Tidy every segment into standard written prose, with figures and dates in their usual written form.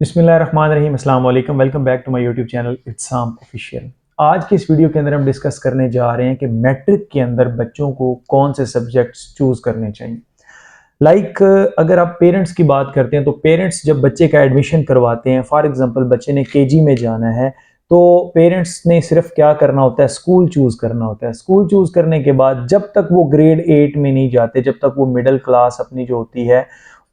बिस्मिल्लाहिर्रहमानिर्रहीम, अस्सलाम वालेकुम। Welcome back to my YouTube channel Itsam official. आज की इस वीडियो के अंदर हम डिस्कस करने जा रहे हैं कि मैट्रिक के अंदर बच्चों को कौन से सब्जेक्ट्स चूज करने चाहिए। अगर आप पेरेंट्स की बात करते हैं तो पेरेंट्स जब बच्चे का एडमिशन करवाते हैं, फॉर एग्जांपल बच्चे ने केजी में जाना है, तो पेरेंट्स ने सिर्फ क्या करना होता है, स्कूल चूज करना होता है। स्कूल चूज करने के बाद जब तक वो ग्रेड 8 में नहीं जाते, जब तक वो मिडिल क्लास अपनी जो होती है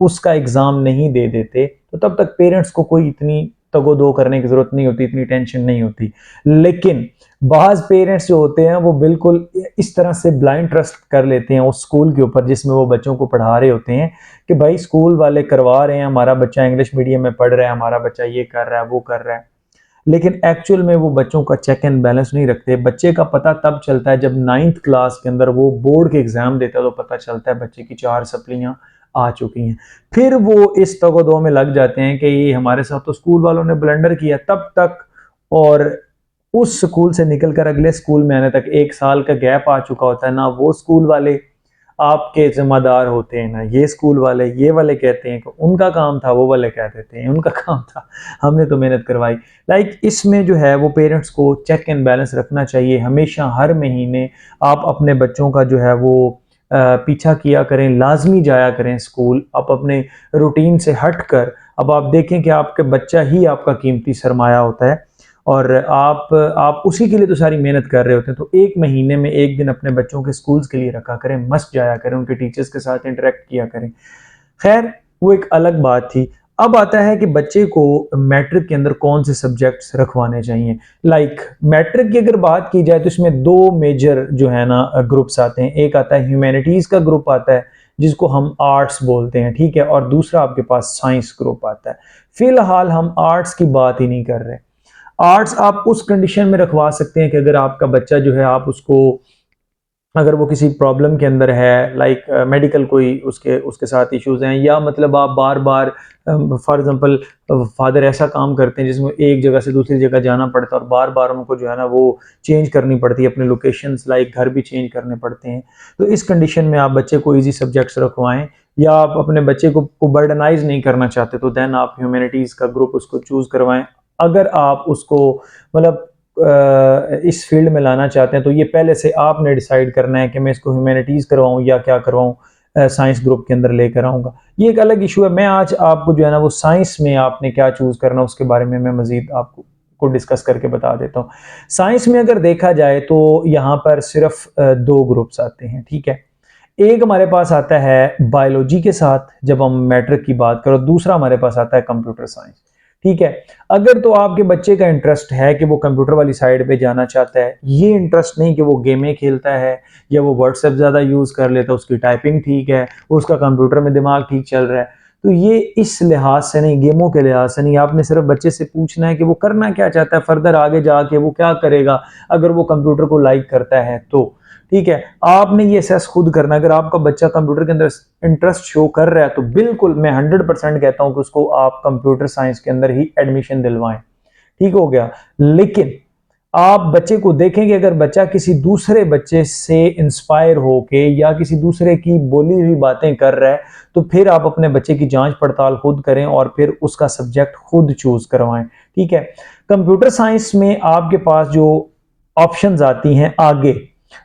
उसका एग्जाम नहीं दे देते, तो तब तक पेरेंट्स को कोई इतनी तगो-दो करने की जरूरत नहीं होती, इतनी टेंशन नहीं होती। लेकिन बाज पेरेंट्स जो होते हैं वो बिल्कुल इस तरह से ब्लाइंड ट्रस्ट कर लेते हैं उस स्कूल के ऊपर जिसमें वो बच्चों को पढ़ा रहे होते हैं कि भाई स्कूल वाले करवा रहे हैं, हमारा बच्चा इंग्लिश मीडियम में पढ़ रहा है, हमारा बच्चा ये कर रहा है, वो कर रहा है। लेकिन एक्चुअल में वो बच्चों का चेक एंड बैलेंस नहीं रखते। बच्चे का पता तब चलता है जब 9th क्लास के अंदर वो बोर्ड के एग्जाम देता है, तो पता चलता है बच्चे की 4 सप्लियां आ चुकी हैं। फिर वो इस तगो-दो में लग जाते हैं कि ये हमारे साथ तो स्कूल वालों ने ब्लंडर किया तब तक, और उस स्कूल से निकलकर अगले स्कूल में आने तक 1 साल का गैप आ चुका होता है। ना वो स्कूल वाले आपके ज़िम्मेदार होते हैं, ना ये स्कूल वाले। ये वाले कहते हैं कि उनका काम था, वो वाले कह देते हैं उनका काम था, हमने तो मेहनत करवाई। इसमें जो है वो पेरेंट्स को चेक एंड बैलेंस रखना चाहिए हमेशा। हर महीने आप अपने बच्चों का जो है वो पीछा किया करें, लाजमी जाया करें स्कूल। आप अपने रूटीन से हट कर अब आप देखें कि आपके बच्चा ही आपका कीमती सरमाया होता है, और आप उसी के लिए तो सारी मेहनत कर रहे होते हैं। तो 1 महीने में 1 दिन अपने बच्चों के स्कूल्स के लिए रखा करें, मस्त जाया करें, उनके टीचर्स के साथ इंटरेक्ट किया करें। खैर, वो एक अलग बात थी। अब आता है कि बच्चे को मैट्रिक के अंदर कौन से सब्जेक्ट्स रखवाने चाहिए। मैट्रिक की अगर बात की जाए तो इसमें 2 मेजर जो है ना ग्रुप्स आते हैं। एक आता है ह्यूमैनिटीज़ का ग्रुप आता है, जिसको हम आर्ट्स बोलते हैं, ठीक है? और दूसरा आपके पास साइंस ग्रुप आता है। फिलहाल हम आर्ट्स की बात ही नहीं कर रहे। आर्ट्स आप उस कंडीशन में रखवा सकते हैं कि अगर आपका बच्चा जो है, आप उसको, अगर वो किसी प्रॉब्लम के अंदर है, मेडिकल कोई उसके उसके साथ इश्यूज हैं, या मतलब आप बार बार फॉर एग्जांपल फादर ऐसा काम करते हैं जिसमें एक जगह से दूसरी जगह जाना पड़ता है और बार बार उनको जो है ना वो चेंज करनी पड़ती है, अपने लोकेशंस, घर भी चेंज करने पड़ते हैं। तो इस कंडीशन में आप बच्चे को इजी सब्जेक्ट्स रखवाएं, या आप अपने बच्चे को बर्डनाइज नहीं करना चाहते तो देन आप ह्यूमैनिटीज़ का ग्रुप उसको चूज़ करवाएं। अगर आप उसको मतलब इस फील्ड में लाना चाहते हैं तो ये पहले से आपने डिसाइड करना है कि मैं इसको ह्यूमैनिटीज़ करवाऊँ या क्या करवाऊँ, साइंस ग्रुप के अंदर लेकर आऊँगा। ये एक अलग इशू है। मैं आज आपको जो है ना वो साइंस में आपने क्या चूज़ करना उसके बारे में मैं मज़ीद आपको डिस्कस करके बता देता हूँ। साइंस में अगर देखा जाए तो यहाँ पर सिर्फ 2 ग्रुप्स आते हैं, ठीक है? एक हमारे पास आता है बायोलॉजी के साथ जब हम मैट्रिक की बात करो, दूसरा हमारे पास आता है कंप्यूटर साइंस, ठीक है? अगर तो आपके बच्चे का इंटरेस्ट है कि वो कंप्यूटर वाली साइड पे जाना चाहता है, ये इंटरेस्ट नहीं कि वो गेमें खेलता है या वो व्हाट्सएप ज़्यादा यूज़ कर लेता है, उसकी टाइपिंग ठीक है, उसका कंप्यूटर में दिमाग ठीक चल रहा है, तो ये इस लिहाज से नहीं, गेमों के लिहाज से नहीं। आपने सिर्फ बच्चे से पूछना है कि वो करना क्या चाहता है, फर्दर आगे जाके वो क्या करेगा अगर वो कंप्यूटर को लाइक करता है तो, ठीक है? आपने ये असेस खुद करना। अगर आपका बच्चा कंप्यूटर के अंदर इंटरेस्ट शो कर रहा है तो बिल्कुल मैं 100% कहता हूं कि उसको आप कंप्यूटर साइंस के अंदर ही एडमिशन दिलवाएं, ठीक हो गया? लेकिन आप बच्चे को देखेंगे, अगर बच्चा किसी दूसरे बच्चे से इंस्पायर होके या किसी दूसरे की बोली हुई बातें कर रहा है, तो फिर आप अपने बच्चे की जांच पड़ताल खुद करें और फिर उसका सब्जेक्ट खुद चूज करवाएं, ठीक है? कंप्यूटर साइंस में आपके पास जो ऑप्शंस आती हैं आगे,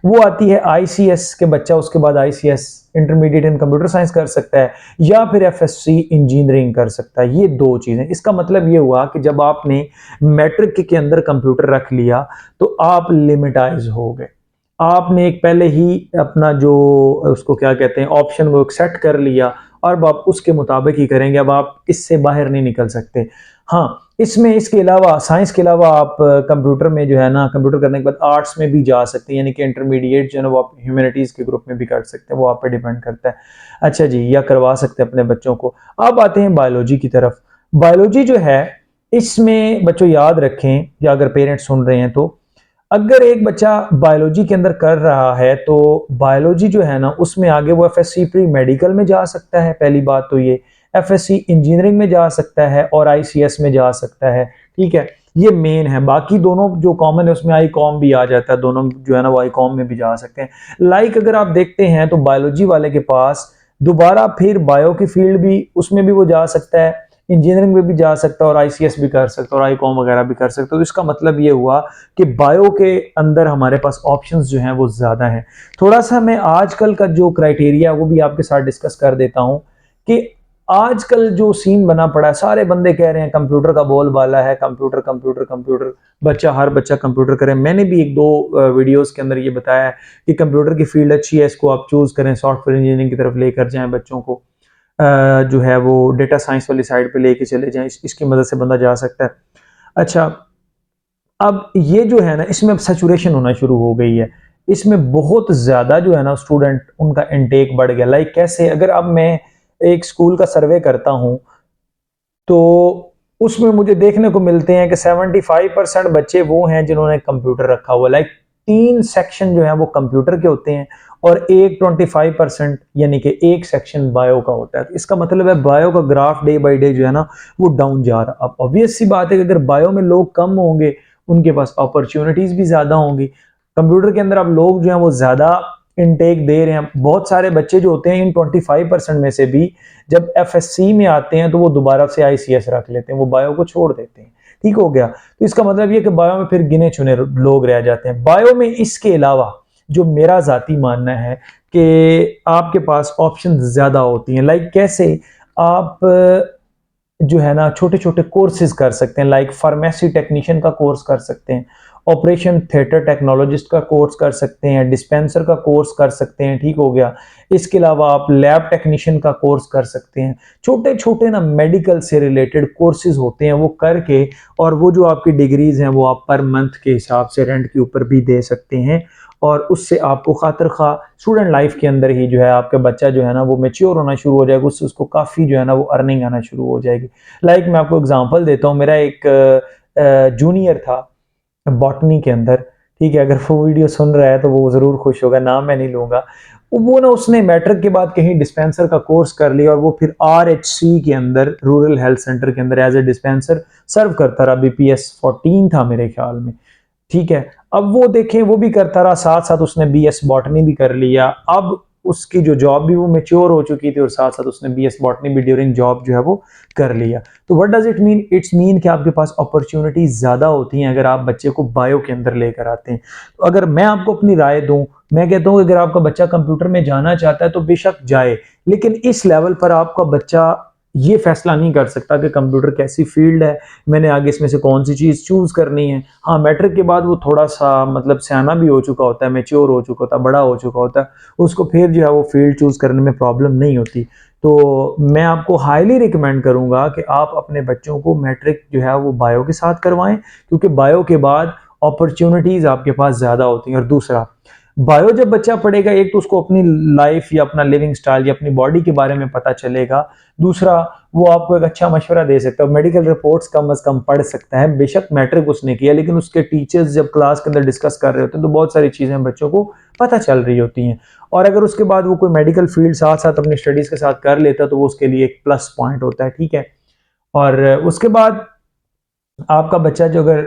वो आती है आईसीएस के बच्चा, उसके बाद आईसीएस इंटरमीडिएट इन कंप्यूटर साइंस कर सकता है, या फिर एफएससी इंजीनियरिंग कर सकता है। ये 2 चीजें। इसका मतलब ये हुआ कि जब आपने मैट्रिक के अंदर कंप्यूटर रख लिया तो आप लिमिटाइज हो गए। आपने एक पहले ही अपना जो उसको क्या कहते हैं ऑप्शन वो सेट कर लिया, और अब आप उसके मुताबिक ही करेंगे। अब आप इससे बाहर नहीं निकल सकते। हाँ, इसमें इसके अलावा, साइंस के अलावा आप कंप्यूटर में जो है ना, कंप्यूटर करने के बाद आर्ट्स में भी जा सकते हैं, यानी कि इंटरमीडिएट जो है ना वो आप ह्यूमैनिटीज़ के ग्रुप में भी कर सकते हैं, वो आप पे डिपेंड करता है। अच्छा जी, या करवा सकते हैं अपने बच्चों को। अब आते हैं बायोलॉजी की तरफ। बायोलॉजी जो है, इसमें बच्चों याद रखें, या अगर पेरेंट्स सुन रहे हैं तो, अगर एक बच्चा बायोलॉजी के अंदर कर रहा है तो बायोलॉजी जो है ना उसमें आगे वो एफएससी प्री मेडिकल में जा सकता है। पहली बात तो ये, एफएससी इंजीनियरिंग में जा सकता है और आईसीएस में जा सकता है, ठीक है? ये मेन है। बाकी दोनों जो कॉमन है उसमें आई कॉम भी आ जाता है, दोनों जो है ना वो आई कॉम में भी जा सकते हैं। अगर आप देखते हैं तो बायोलॉजी वाले के पास दोबारा फिर बायो की फील्ड भी, उसमें भी वो जा सकता है, इंजीनियरिंग में भी जा सकता है और आईसीएस भी कर सकता है और आईकॉम वगैरह भी कर सकता है। तो इसका मतलब ये हुआ कि बायो के अंदर हमारे पास ऑप्शंस जो हैं वो ज़्यादा हैं। थोड़ा सा मैं आजकल का जो क्राइटेरिया वो भी आपके साथ डिस्कस कर देता हूँ कि आजकल जो सीन बना पड़ा है, सारे बंदे कह रहे हैं कंप्यूटर का बोलबाला है, कंप्यूटर कंप्यूटर कंप्यूटर, हर बच्चा कंप्यूटर करे। मैंने भी एक दो वीडियोस के अंदर ये बताया है कि कंप्यूटर की फील्ड अच्छी है, इसको आप चूज करें, सॉफ्टवेयर इंजीनियरिंग की तरफ लेकर जाएं बच्चों को, जो है वो डेटा साइंस वाली साइड पे लेके चले जाएं, इसकी मदद से बंदा जा सकता है। अच्छा, अब ये जो है ना, इसमें अब सैचुरेशन होना शुरू हो गई है, इसमें बहुत ज़्यादा जो है ना स्टूडेंट उनका इनटेक बढ़ गया। लाइक कैसे, अगर अब मैं एक स्कूल का सर्वे करता हूँ तो उसमें मुझे देखने को मिलते हैं कि 75% बच्चे वो हैं जिन्होंने कंप्यूटर रखा हुआ। लाइक 3 सेक्शन जो है वो कंप्यूटर के होते हैं और एक 25% यानी कि एक सेक्शन बायो का होता है। तो इसका मतलब है बायो का ग्राफ डे बाय डे जो है ना वो डाउन जा रहा है। अब ऑब्वियस सी बात है कि अगर बायो में लोग कम होंगे, उनके पास अपॉर्चुनिटीज भी ज्यादा होंगी। कंप्यूटर के अंदर अब लोग जो है वो ज्यादा इनटेक दे रहे हैं। बहुत सारे बच्चे जो होते हैं इन 25% में से भी जब एफएससी में आते हैं तो वो दोबारा से आईसीएस रख लेते हैं, वो बायो को छोड़ देते हैं। ठीक हो गया। तो इसका मतलब ये कि बायो में फिर गिने चुने लोग रह जाते हैं। बायो में इसके अलावा जो मेरा जाती मानना है कि आपके पास ऑप्शन ज्यादा होती हैं। लाइक कैसे, आप जो है ना छोटे छोटे कोर्सेज कर सकते हैं। लाइक फार्मेसी टेक्नीशियन का कोर्स कर सकते हैं, ऑपरेशन थिएटर टेक्नोलॉजिस्ट का कोर्स कर सकते हैं, डिस्पेंसर का कोर्स कर सकते हैं। ठीक हो गया। इसके अलावा आप लैब टेक्नीशियन का कोर्स कर सकते हैं। छोटे छोटे ना मेडिकल से रिलेटेड कोर्सेज होते हैं, वो करके और वो जो आपकी डिग्रीज हैं वो आप पर मंथ के हिसाब से रेंट के ऊपर भी दे सकते हैं। और उससे आपको खातिर खा स्टूडेंट लाइफ के अंदर ही जो है आपका बच्चा जो है ना वो मेच्योर होना शुरू हो जाएगा, उससे उसको काफ़ी जो है ना वो अर्निंग आना शुरू हो जाएगी। लाइक मैं आपको एग्जांपल देता हूँ, मेरा एक जूनियर था बॉटनी के अंदर। ठीक है, अगर वो वीडियो सुन रहा है तो वो ज़रूर खुश होगा, नाम मैं नहीं लूँगा। वो ना उसने मैट्रिक के बाद कहीं डिस्पेंसर का कोर्स कर लिया और वो फिर आरएचसी के अंदर, रूरल हेल्थ सेंटर के अंदर एज ए डिस्पेंसर सर्व करता रहा। बीपीएस 14 था मेरे ख्याल में। ठीक है, अब वो देखें वो भी करता रहा, साथ साथ उसने बीएस बॉटनी भी कर लिया। अब उसकी जो जॉब भी वो मेच्योर हो चुकी थी और साथ साथ उसने बीएस बॉटनी भी ड्यूरिंग जॉब जो है वो कर लिया। तो what does it mean? It's mean कि आपके पास अपॉर्चुनिटीज ज्यादा होती हैं अगर आप बच्चे को बायो के अंदर लेकर आते हैं। तो अगर मैं आपको अपनी राय दूं, मैं कहता हूं अगर आपका बच्चा कंप्यूटर में जाना चाहता है तो बेशक जाए, लेकिन इस लेवल पर आपका बच्चा ये फैसला नहीं कर सकता कि कंप्यूटर कैसी फील्ड है, मैंने आगे इसमें से कौन सी चीज़ चूज़ करनी है। हाँ, मैट्रिक के बाद वो थोड़ा सा मतलब सियाना भी हो चुका होता है, मैच्योर हो चुका होता है, बड़ा हो चुका होता है, उसको फिर जो है वो फील्ड चूज़ करने में प्रॉब्लम नहीं होती। तो मैं आपको हाईली रिकमेंड करूँगा कि आप अपने बच्चों को मैट्रिक जो है वो बायो के साथ करवाएं, क्योंकि बायो के बाद अपॉर्चुनिटीज़ आपके पास ज़्यादा होती हैं। और दूसरा, बायो जब बच्चा पढ़ेगा, एक तो उसको अपनी लाइफ या अपना लिविंग स्टाइल या अपनी बॉडी के बारे में पता चलेगा, दूसरा वो आपको एक अच्छा मशवरा दे सकता है, मेडिकल रिपोर्ट्स कम से कम पढ़ सकता है। बेशक मैट्रिक उसने किया, लेकिन उसके टीचर्स जब क्लास के अंदर डिस्कस कर रहे होते हैं तो बहुत सारी चीज़ें बच्चों को पता चल रही होती हैं। और अगर उसके बाद वो कोई मेडिकल फील्ड साथ साथ अपनी स्टडीज़ के साथ कर लेता है तो वो उसके लिए एक प्लस पॉइंट होता है। ठीक है। और उसके बाद आपका बच्चा जो अगर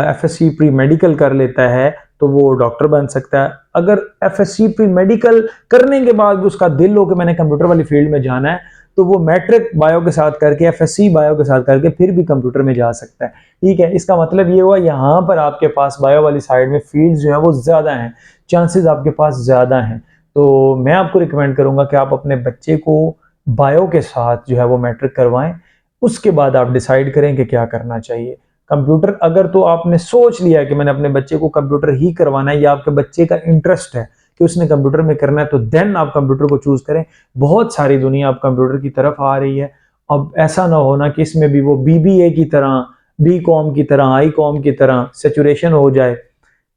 एफएससी प्री मेडिकल कर लेता है तो वो डॉक्टर बन सकता है। अगर एफएससी प्री मेडिकल करने के बाद भी उसका दिल हो कि मैंने कंप्यूटर वाली फील्ड में जाना है, तो वो मैट्रिक बायो के साथ करके, एफएससी बायो के साथ करके फिर भी कंप्यूटर में जा सकता है। ठीक है, इसका मतलब ये हुआ यहाँ पर आपके पास बायो वाली साइड में फील्ड जो है वो ज़्यादा हैं, चांसेस आपके पास ज़्यादा हैं। तो मैं आपको रिकमेंड करूँगा कि आप अपने बच्चे को बायो के साथ जो है वो मैट्रिक करवाएं, उसके बाद आप डिसाइड करें कि क्या करना चाहिए। कंप्यूटर अगर तो आपने सोच लिया कि मैंने अपने बच्चे को कंप्यूटर ही करवाना है या आपके बच्चे का इंटरेस्ट है कि उसने कंप्यूटर में करना है, तो देन आप कंप्यूटर को चूज करें। बहुत सारी दुनिया अब कंप्यूटर की तरफ आ रही है। अब ऐसा ना होना कि इसमें भी वो बीबीए की तरह, बी कॉम की तरह, आई कॉम की तरह सेचुरेशन हो जाए।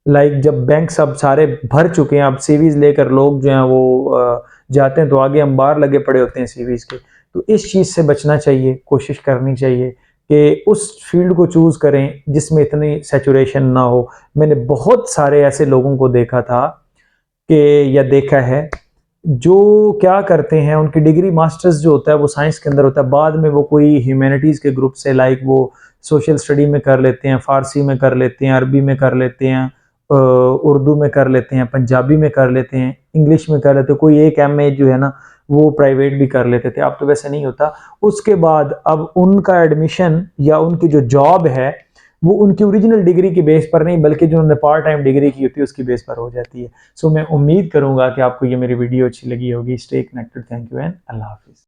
लाइक जब बैंक सब सारे भर चुके हैं, अब सीवीज लेकर लोग जो हैं वो जाते हैं तो आगे अंबार लगे पड़े होते हैं सीवीज के। तो इस चीज़ से बचना चाहिए, कोशिश करनी चाहिए कि उस फील्ड को चूज करें जिसमें इतनी सैचुरेशन ना हो। मैंने बहुत सारे ऐसे लोगों को देखा था कि, या देखा है, जो क्या करते हैं, उनकी डिग्री मास्टर्स जो होता है वो साइंस के अंदर होता है, बाद में वो कोई ह्यूमैनिटीज़ के ग्रुप से, लाइक वो सोशल स्टडी में कर लेते हैं, फारसी में कर लेते हैं, अरबी में कर लेते हैं, उर्दू में कर लेते हैं, पंजाबी में कर लेते हैं, इंग्लिश में कर लेते हैं। कोई एक एमए जो है ना वो प्राइवेट भी कर लेते थे, अब तो वैसे नहीं होता। उसके बाद अब उनका एडमिशन या उनकी जो जॉब है वो उनकी ओरिजिनल डिग्री की बेस पर नहीं बल्कि जो उन्होंने पार्ट टाइम डिग्री की होती है उसकी बेस पर हो जाती है। सो मैं उम्मीद करूंगा कि आपको ये मेरी वीडियो अच्छी लगी होगी। Stay connected. Thank you and Allah हाफिज़।